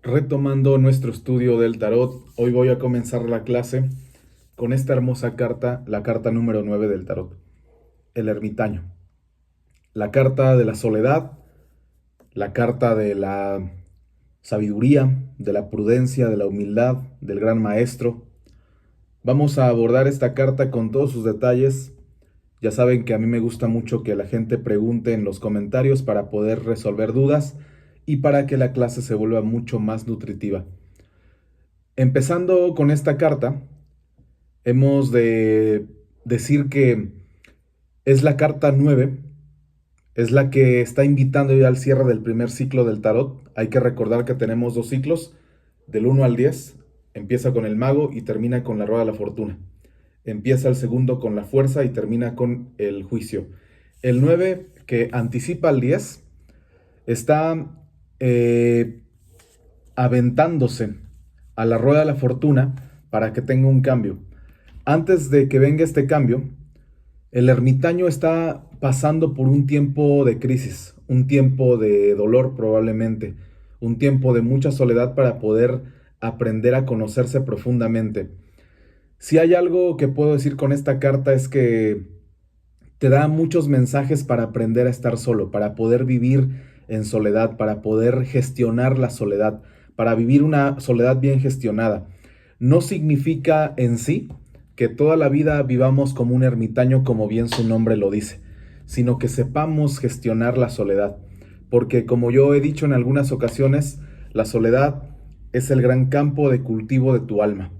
Retomando nuestro estudio del tarot, hoy voy a comenzar la clase con esta hermosa carta, la carta número 9 del tarot, el ermitaño. La carta de la soledad, la carta de la sabiduría, de la prudencia, de la humildad, del gran maestro. Vamos a abordar esta carta con todos sus detalles. Ya saben que a mí me gusta mucho que la gente pregunte en los comentarios para poder resolver dudas y para que la clase se vuelva mucho más nutritiva. Empezando con esta carta, hemos de decir que es la carta 9, es la que está invitando ya al cierre del primer ciclo del tarot. Hay que recordar que tenemos dos ciclos, del 1 al 10, empieza con el mago y termina con la rueda de la fortuna. Empieza el segundo con la fuerza y termina con el juicio. El 9, que anticipa al 10, está aventándose a la rueda de la fortuna para que tenga un cambio. Antes de que venga este cambio, el ermitaño está pasando por un tiempo de crisis, un tiempo de dolor probablemente, un tiempo de mucha soledad para poder aprender a conocerse profundamente. Si hay algo que puedo decir con esta carta es que te da muchos mensajes para aprender a estar solo, para poder vivir en soledad, para poder gestionar la soledad, para vivir una soledad bien gestionada. No significa en sí que toda la vida vivamos como un ermitaño, como bien su nombre lo dice, sino que sepamos gestionar la soledad. Porque como yo he dicho en algunas ocasiones, la soledad es el gran campo de cultivo de tu alma.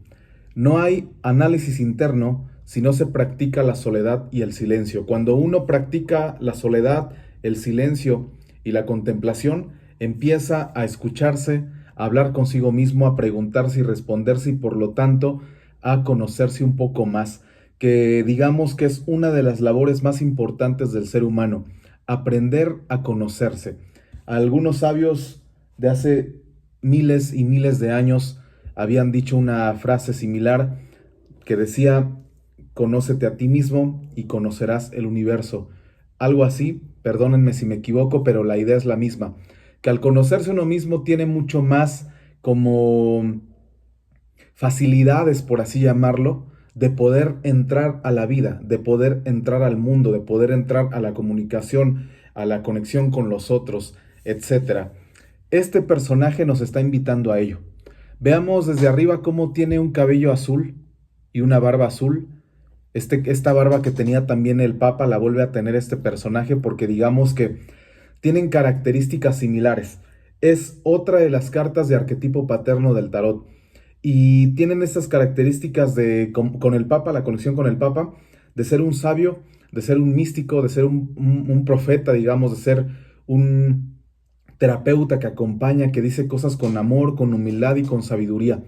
No hay análisis interno si no se practica la soledad y el silencio. Cuando uno practica la soledad, el silencio y la contemplación, empieza a escucharse, a hablar consigo mismo, a preguntarse y responderse y por lo tanto a conocerse un poco más, que digamos que es una de las labores más importantes del ser humano, aprender a conocerse. Algunos sabios de hace miles y miles de años habían dicho una frase similar que decía: conócete a ti mismo y conocerás el universo. Algo así, perdónenme si me equivoco, pero la idea es la misma, que al conocerse uno mismo tiene mucho más como facilidades, por así llamarlo, de poder entrar a la vida, de poder entrar al mundo, de poder entrar a la comunicación, a la conexión con los otros, etcétera. Este personaje nos está invitando a ello. Veamos desde arriba cómo tiene un cabello azul y una barba azul. Esta barba que tenía también el Papa la vuelve a tener este personaje porque digamos que tienen características similares. Es otra de las cartas de arquetipo paterno del tarot. Y tienen estas características de, con el Papa, la conexión con el Papa, de ser un sabio, de ser un místico, de ser un profeta, digamos, de ser un terapeuta que acompaña, que dice cosas con amor, con humildad y con sabiduría.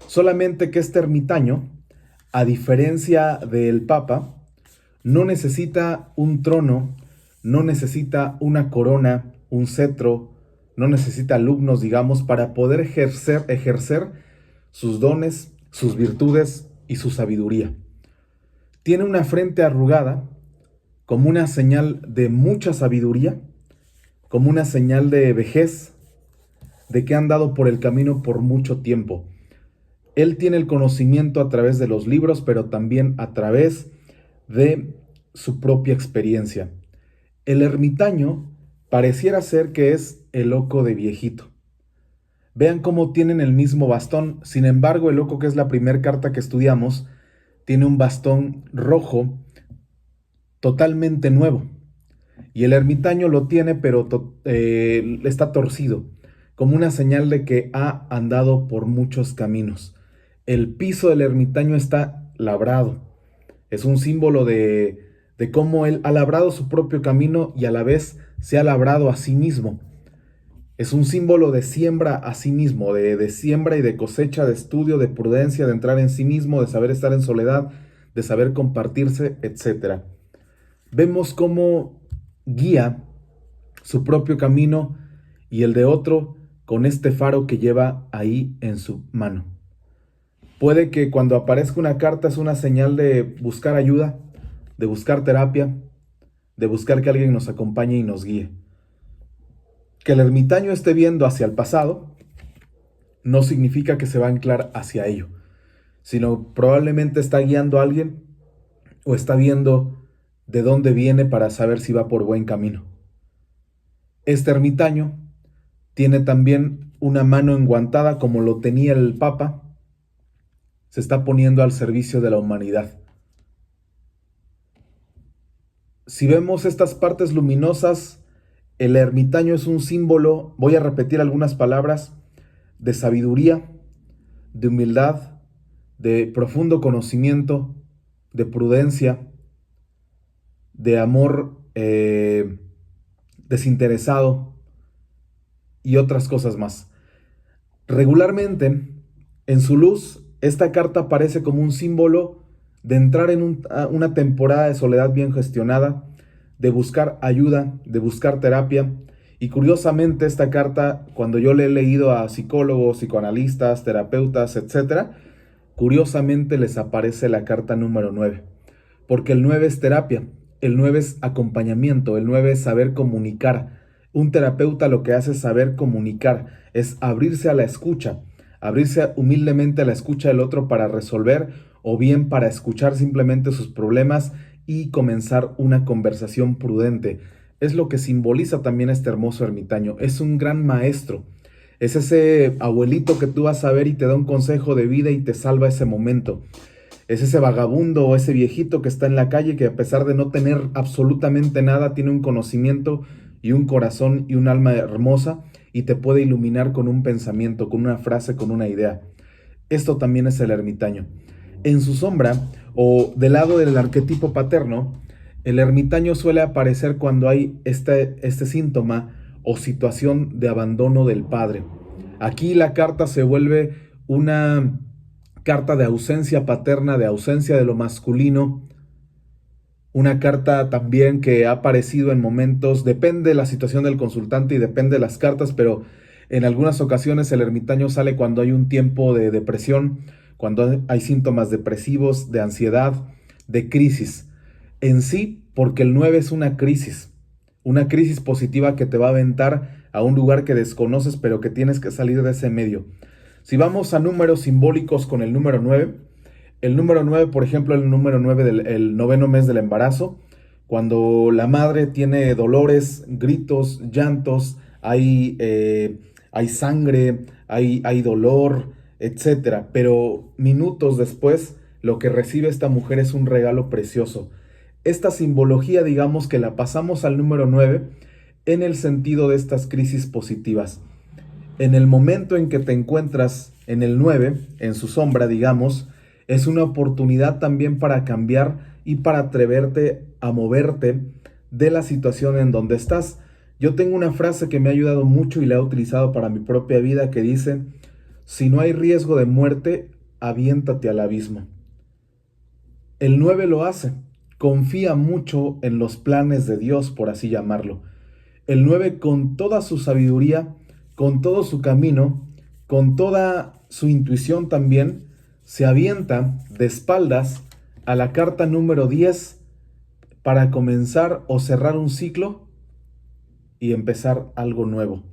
Solamente que este ermitaño, a diferencia del Papa, no necesita un trono, no necesita una corona, un cetro, no necesita alumnos, digamos, para poder ejercer sus dones, sus virtudes y su sabiduría. Tiene una frente arrugada como una señal de mucha sabiduría, como una señal de vejez, de que ha andado por el camino por mucho tiempo. Él tiene el conocimiento a través de los libros, pero también a través de su propia experiencia. El ermitaño pareciera ser que es el loco de viejito. Vean cómo tienen el mismo bastón. Sin embargo, el loco, que es la primera carta que estudiamos, tiene un bastón rojo totalmente nuevo. Y el ermitaño lo tiene, pero está torcido, como una señal de que ha andado por muchos caminos. El piso del ermitaño está labrado. Es un símbolo de cómo él ha labrado su propio camino y a la vez se ha labrado a sí mismo. Es un símbolo de siembra a sí mismo, de siembra y de cosecha, de estudio, de prudencia, de entrar en sí mismo, de saber estar en soledad, de saber compartirse, etc. Vemos cómo guía su propio camino y el de otro con este faro que lleva ahí en su mano. Puede que cuando aparezca una carta es una señal de buscar ayuda, de buscar terapia, de buscar que alguien nos acompañe y nos guíe. Que el ermitaño esté viendo hacia el pasado no significa que se va a anclar hacia ello, sino probablemente está guiando a alguien o está viendo de dónde viene para saber si va por buen camino. Este ermitaño tiene también una mano enguantada como lo tenía el Papa, se está poniendo al servicio de la humanidad. Si vemos estas partes luminosas, el ermitaño es un símbolo, voy a repetir algunas palabras, de sabiduría, de humildad, de profundo conocimiento, de prudencia, de amor desinteresado y otras cosas más. Regularmente, en su luz, esta carta aparece como un símbolo de entrar en una temporada de soledad bien gestionada, de buscar ayuda, de buscar terapia. Y curiosamente esta carta, cuando yo le he leído a psicólogos, psicoanalistas, terapeutas, etcétera, curiosamente les aparece la carta número 9, porque el 9 es terapia, el 9 es acompañamiento, el 9 es saber comunicar. Un terapeuta lo que hace es saber comunicar, es abrirse a la escucha, abrirse humildemente a la escucha del otro para resolver o bien para escuchar simplemente sus problemas y comenzar una conversación prudente. Es lo que simboliza también este hermoso ermitaño. Es un gran maestro. Es ese abuelito que tú vas a ver y te da un consejo de vida y te salva ese momento. Es ese vagabundo o ese viejito que está en la calle que a pesar de no tener absolutamente nada, tiene un conocimiento y un corazón y un alma hermosa y te puede iluminar con un pensamiento, con una frase, con una idea. Esto también es el ermitaño. En su sombra, o del lado del arquetipo paterno, el ermitaño suele aparecer cuando hay este síntoma o situación de abandono del padre. Aquí la carta se vuelve una carta de ausencia paterna, de ausencia de lo masculino, una carta también que ha aparecido en momentos, depende de la situación del consultante y depende de las cartas, pero en algunas ocasiones el ermitaño sale cuando hay un tiempo de depresión, cuando hay síntomas depresivos, de ansiedad, de crisis. En sí, porque el 9 es una crisis positiva que te va a aventar a un lugar que desconoces, pero que tienes que salir de ese medio. Si vamos a números simbólicos con el número 9, el número 9, por ejemplo, el número 9 del noveno mes del embarazo, cuando la madre tiene dolores, gritos, llantos, hay sangre, hay dolor, etcétera. Pero minutos después, lo que recibe esta mujer es un regalo precioso. Esta simbología, digamos que la pasamos al número 9 en el sentido de estas crisis positivas. En el momento en que te encuentras en el 9, en su sombra, digamos, es una oportunidad también para cambiar y para atreverte a moverte de la situación en donde estás. Yo tengo una frase que me ha ayudado mucho y la he utilizado para mi propia vida que dice, si no hay riesgo de muerte, aviéntate al abismo. El 9 lo hace, confía mucho en los planes de Dios, por así llamarlo. El 9 con toda su sabiduría, con todo su camino, con toda su intuición también, se avienta de espaldas a la carta número 10 para comenzar o cerrar un ciclo y empezar algo nuevo.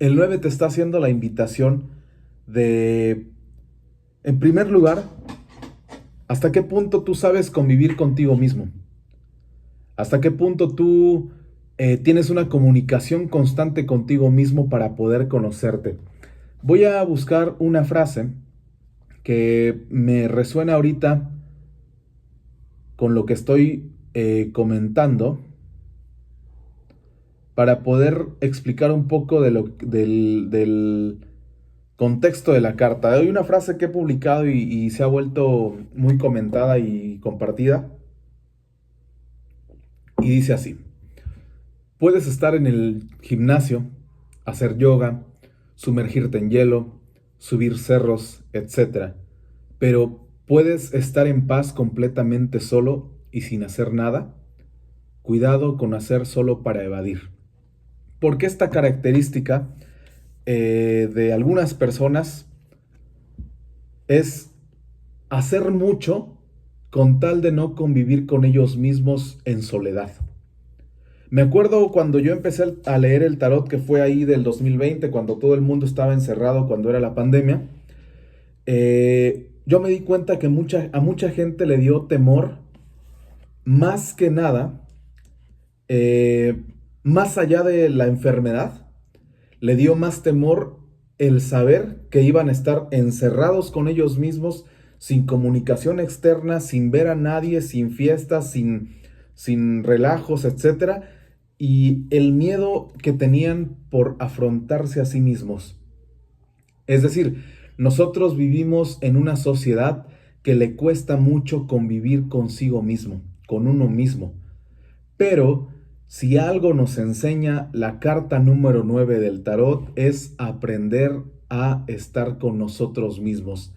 El 9 te está haciendo la invitación de, en primer lugar, ¿hasta qué punto tú sabes convivir contigo mismo? ¿Hasta qué punto tú tienes una comunicación constante contigo mismo para poder conocerte? Voy a buscar una frase que me resuena ahorita con lo que estoy comentando para poder explicar un poco del contexto de la carta. Hay una frase que he publicado y se ha vuelto muy comentada y compartida y dice así. Puedes estar en el gimnasio, hacer yoga, sumergirte en hielo, subir cerros, etc. Pero ¿puedes estar en paz completamente solo y sin hacer nada? Cuidado con hacer solo para evadir. Porque esta característica de algunas personas es hacer mucho con tal de no convivir con ellos mismos en soledad. Me acuerdo cuando yo empecé a leer el tarot, que fue ahí del 2020, cuando todo el mundo estaba encerrado, cuando era la pandemia. Yo me di cuenta que a mucha gente le dio temor, más que nada, eh, más allá de la enfermedad, le dio más temor el saber que iban a estar encerrados con ellos mismos, sin comunicación externa, sin ver a nadie, sin fiestas, sin relajos, etcétera, y el miedo que tenían por afrontarse a sí mismos. Es decir, nosotros vivimos en una sociedad que le cuesta mucho convivir consigo mismo, con uno mismo. Pero si algo nos enseña la carta número 9 del tarot es aprender a estar con nosotros mismos.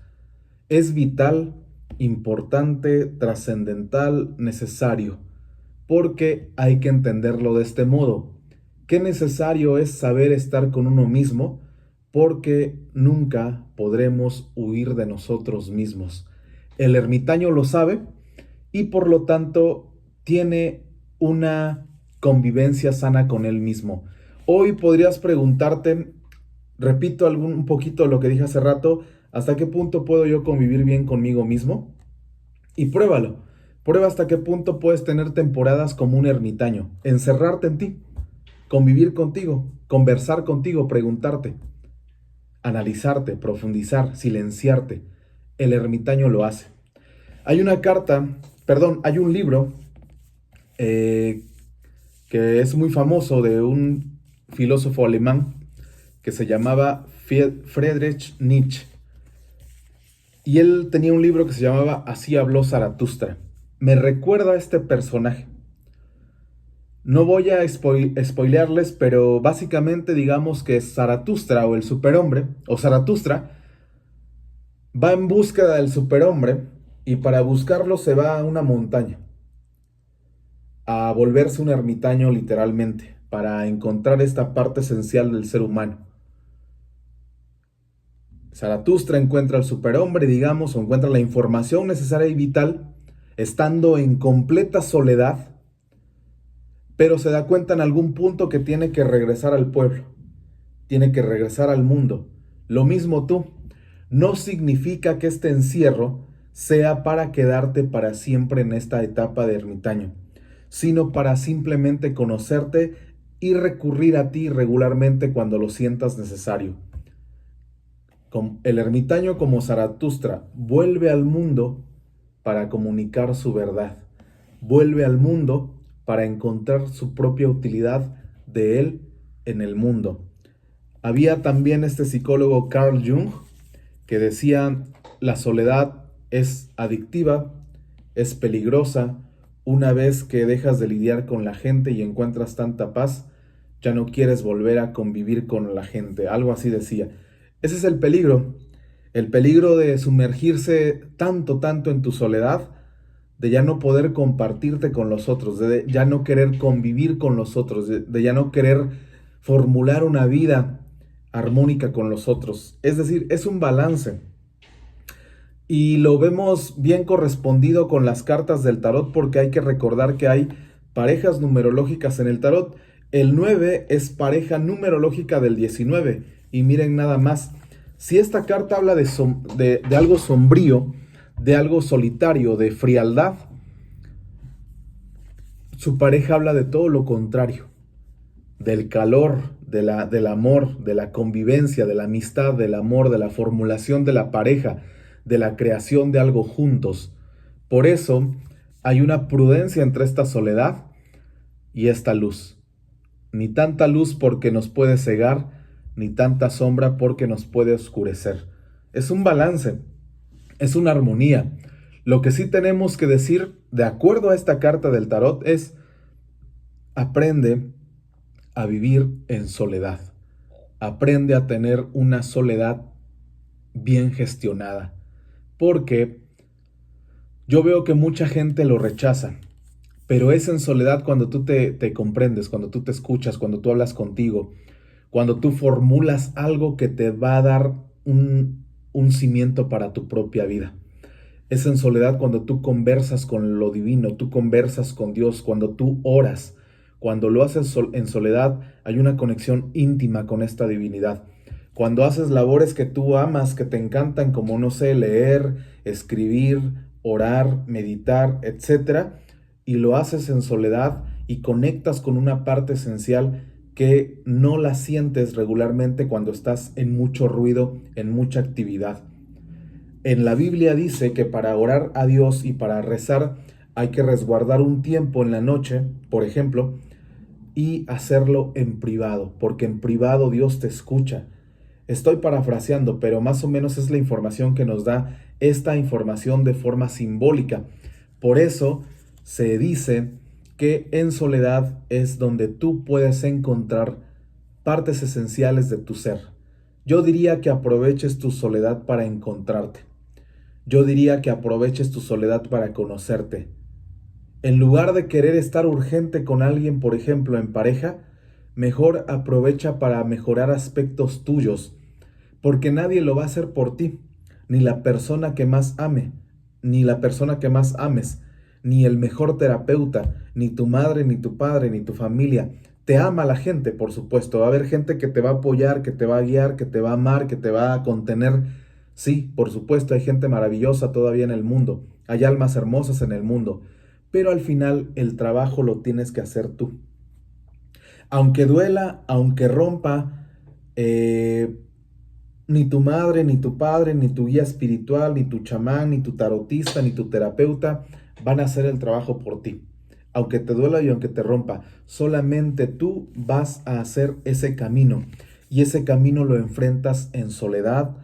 Es vital, importante, trascendental, necesario, porque hay que entenderlo de este modo. Qué necesario es saber estar con uno mismo, porque nunca podremos huir de nosotros mismos. El ermitaño lo sabe y por lo tanto tiene una convivencia sana con él mismo. Hoy podrías preguntarte, repito un poquito lo que dije hace rato, ¿hasta qué punto puedo yo convivir bien conmigo mismo? Y pruébalo. Prueba hasta qué punto puedes tener temporadas como un ermitaño, encerrarte en ti, convivir contigo, conversar contigo, preguntarte, analizarte, profundizar, silenciarte. El ermitaño lo hace. Hay una carta, perdón, hay un libro eh, que es muy famoso de un filósofo alemán que se llamaba Friedrich Nietzsche. Y él tenía un libro que se llamaba Así habló Zaratustra. Me recuerda a este personaje. No voy a spoilearles, pero básicamente digamos que Zaratustra o el superhombre, o Zaratustra, va en búsqueda del superhombre y para buscarlo se va a una montaña, a volverse un ermitaño literalmente, para encontrar esta parte esencial del ser humano. Zaratustra encuentra al superhombre, digamos, o encuentra la información necesaria y vital, estando en completa soledad, pero se da cuenta en algún punto que tiene que regresar al pueblo, tiene que regresar al mundo. Lo mismo tú, no significa que este encierro sea para quedarte para siempre en esta etapa de ermitaño, sino para simplemente conocerte y recurrir a ti regularmente cuando lo sientas necesario. El ermitaño como Zaratustra vuelve al mundo para comunicar su verdad, vuelve al mundo para encontrar su propia utilidad de él en el mundo. Había también este psicólogo Carl Jung que decía, la soledad es adictiva, es peligrosa, una vez que dejas de lidiar con la gente y encuentras tanta paz, ya no quieres volver a convivir con la gente, algo así decía. Ese es el peligro de sumergirse tanto, tanto en tu soledad, de ya no poder compartirte con los otros, de ya no querer convivir con los otros, de ya no querer formular una vida armónica con los otros. Es decir, es un balance. Y lo vemos bien correspondido con las cartas del tarot porque hay que recordar que hay parejas numerológicas en el tarot. El 9 es pareja numerológica del 19. Y miren nada más, si esta carta habla de algo sombrío, de algo solitario, de frialdad, su pareja habla de todo lo contrario, del calor, del amor, de la convivencia, de la amistad, del amor, de la formulación de la pareja, de la creación de algo juntos. Por eso hay una prudencia entre esta soledad y esta luz. Ni tanta luz porque nos puede cegar, ni tanta sombra porque nos puede oscurecer. Es un balance, es una armonía. Lo que sí tenemos que decir, de acuerdo a esta carta del tarot, es: aprende a vivir en soledad. Aprende a tener una soledad bien gestionada. Porque yo veo que mucha gente lo rechaza, pero es en soledad cuando tú te comprendes, cuando tú te escuchas, cuando tú hablas contigo, cuando tú formulas algo que te va a dar un cimiento para tu propia vida. Es en soledad cuando tú conversas con lo divino, tú conversas con Dios, cuando tú oras, Cuando lo haces en soledad, hay una conexión íntima con esta divinidad. Cuando haces labores que tú amas, que te encantan, como no sé, leer, escribir, orar, meditar, etcétera, y lo haces en soledad y conectas con una parte esencial que no la sientes regularmente cuando estás en mucho ruido, en mucha actividad. En la Biblia dice que para orar a Dios y para rezar hay que resguardar un tiempo en la noche, por ejemplo, y hacerlo en privado, porque en privado Dios te escucha. Estoy parafraseando, pero más o menos es la información que nos da esta información de forma simbólica. Por eso se dice que en soledad es donde tú puedes encontrar partes esenciales de tu ser. Yo diría que aproveches tu soledad para encontrarte. Yo diría que aproveches tu soledad para conocerte. En lugar de querer estar urgente con alguien, por ejemplo, en pareja, mejor aprovecha para mejorar aspectos tuyos, porque nadie lo va a hacer por ti, ni la persona que más ame, ni la persona que más ames, ni el mejor terapeuta, ni tu madre, ni tu padre, ni tu familia. Te ama la gente, por supuesto. Va a haber gente que te va a apoyar, que te va a guiar, que te va a amar, que te va a contener. Sí, por supuesto, hay gente maravillosa todavía en el mundo. Hay almas hermosas en el mundo. Pero al final el trabajo lo tienes que hacer tú. Aunque duela, aunque rompa, ni tu madre, ni tu padre, ni tu guía espiritual, ni tu chamán, ni tu tarotista, ni tu terapeuta van a hacer el trabajo por ti. Aunque te duela y aunque te rompa, solamente tú vas a hacer ese camino. Y ese camino lo enfrentas en soledad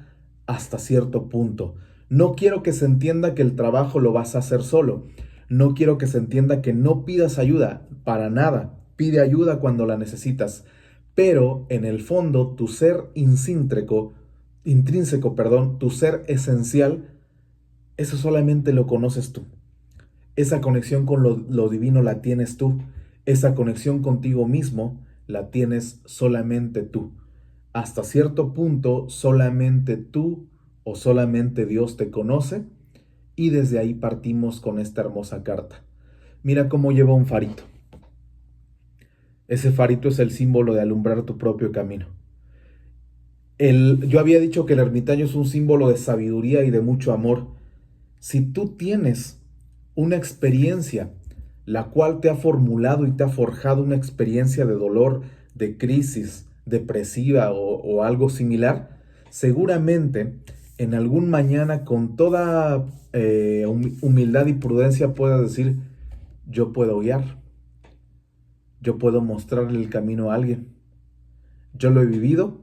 hasta cierto punto. No quiero que se entienda que el trabajo lo vas a hacer solo. No quiero que se entienda que no pidas ayuda, para nada. Pide ayuda cuando la necesitas. Pero en el fondo, tu ser intrínseco, tu ser esencial, eso solamente lo conoces tú. Esa conexión con lo divino la tienes tú. Esa conexión contigo mismo la tienes solamente tú. Hasta cierto punto, solamente tú o solamente Dios te conoce, y desde ahí partimos con esta hermosa carta. Mira cómo lleva un farito. Ese farito es el símbolo de alumbrar tu propio camino. Yo había dicho que el ermitaño es un símbolo de sabiduría y de mucho amor. Si tú tienes una experiencia, la cual te ha formulado y te ha forjado una experiencia de dolor, de crisis depresiva o algo similar, seguramente en algún mañana con toda humildad y prudencia puedas decir, yo puedo guiar, yo puedo mostrarle el camino a alguien, yo lo he vivido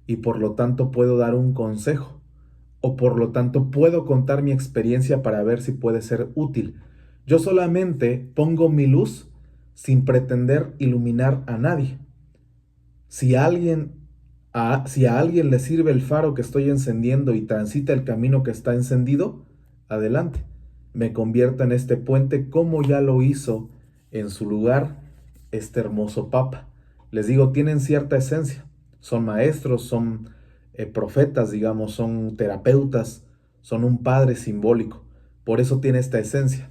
y por lo tanto puedo dar un consejo, o por lo tanto puedo contar mi experiencia para ver si puede ser útil. Yo solamente pongo mi luz sin pretender iluminar a nadie. Si a alguien le sirve el faro que estoy encendiendo y transita el camino que está encendido, adelante. Me convierto en este puente como ya lo hizo en su lugar este hermoso Papa. Les digo, tienen cierta esencia. Son maestros, son profetas, digamos, son terapeutas, son un padre simbólico. Por eso tiene esta esencia.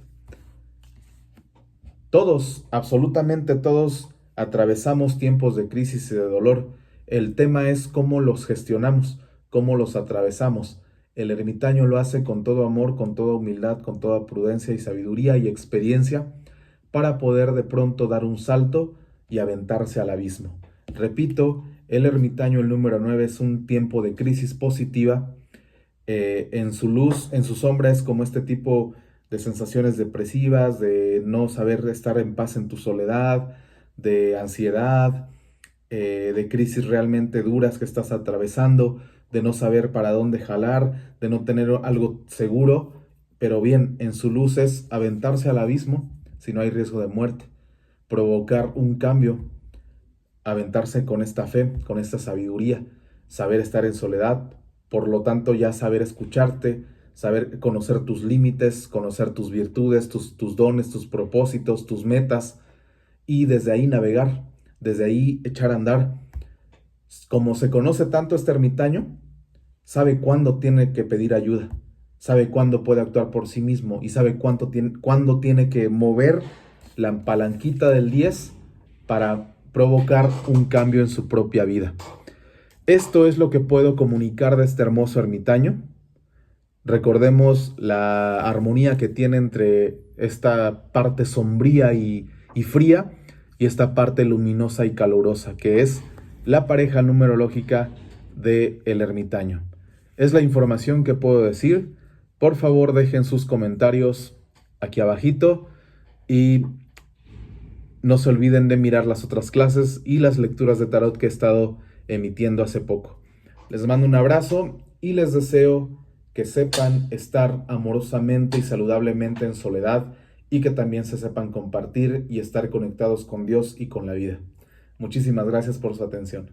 Todos, absolutamente todos, atravesamos tiempos de crisis y de dolor. El tema es cómo los gestionamos, cómo los atravesamos. El ermitaño lo hace con todo amor, con toda humildad, con toda prudencia y sabiduría y experiencia para poder de pronto dar un salto y aventarse al abismo. Repito, el ermitaño, el número 9, es un tiempo de crisis positiva. En su luz, en su sombra es como este tipo de sensaciones depresivas, de no saber estar en paz en tu soledad, de ansiedad, de crisis realmente duras que estás atravesando, de no saber para dónde jalar, de no tener algo seguro, pero bien, en su luz es aventarse al abismo si no hay riesgo de muerte, provocar un cambio, aventarse con esta fe, con esta sabiduría, saber estar en soledad, por lo tanto ya saber escucharte, saber conocer tus límites, conocer tus virtudes, tus dones, tus propósitos, tus metas, y desde ahí navegar, desde ahí echar a andar. Como se conoce tanto este ermitaño, sabe cuándo tiene que pedir ayuda, sabe cuándo puede actuar por sí mismo y sabe cuándo tiene que mover la palanquita del 10 para provocar un cambio en su propia vida. Esto es lo que puedo comunicar de este hermoso ermitaño. Recordemos la armonía que tiene entre esta parte sombría y fría y esta parte luminosa y calurosa, que es la pareja numerológica del ermitaño. Es la información que puedo decir. Por favor, dejen sus comentarios aquí abajito y no se olviden de mirar las otras clases y las lecturas de tarot que he estado emitiendo hace poco. Les mando un abrazo y les deseo que sepan estar amorosamente y saludablemente en soledad y que también se sepan compartir y estar conectados con Dios y con la vida. Muchísimas gracias por su atención.